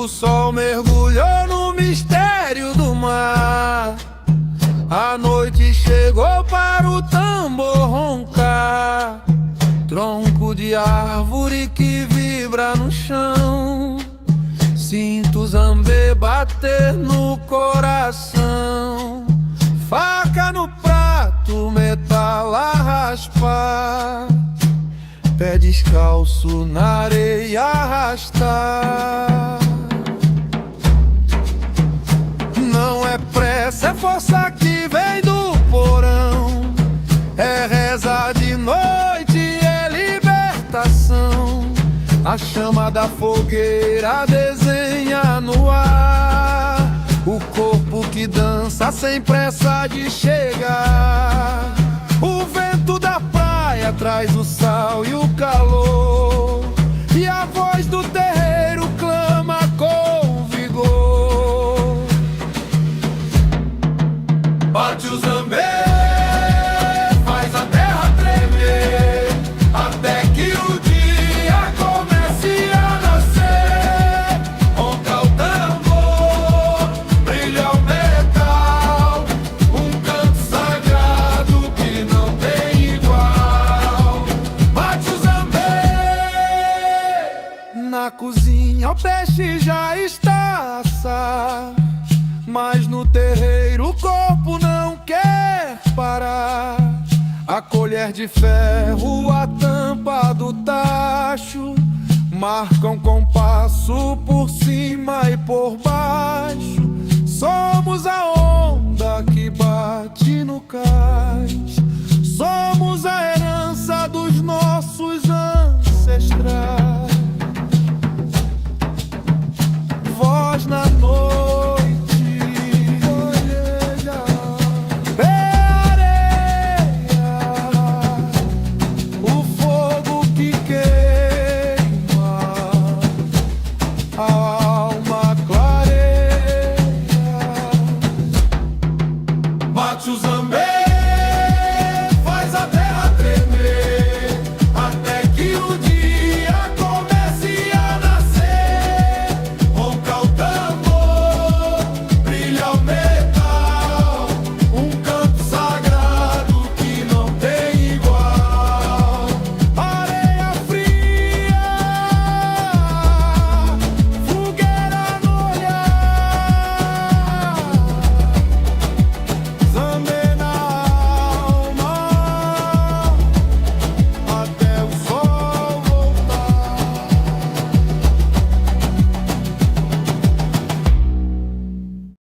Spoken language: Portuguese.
O sol mergulhou no mistério do mar. A noite chegou para o tambor roncar. Tronco de árvore que vibra no chão. Sinto Zambê bater no coração. Faca no prato, metal a raspar. Pé descalço na areia arrastar. Não é pressa, é força que vem do porão. É reza de noite, é libertação. A chama da fogueira desenha no ar. O corpo que dança sem pressa de chegar. O vento da praia traz o sal e o calor. E a voz do terreiro clama com vigor. Bate o Zambê, faz a terra tremer, até que o dia comece a nascer. Ronca o tambor, brilha o metal, um canto sagrado que não tem igual. Bate o Zambê. Na cozinha o peixe já está a assar, mas no terreiro o corpo não quer parar. A colher de ferro, a tampa do tacho, marcam compasso por cima e por baixo. Somos a onda que bate no cais. Somos a herança dos nossos ancestrais. Voz na noite, bate os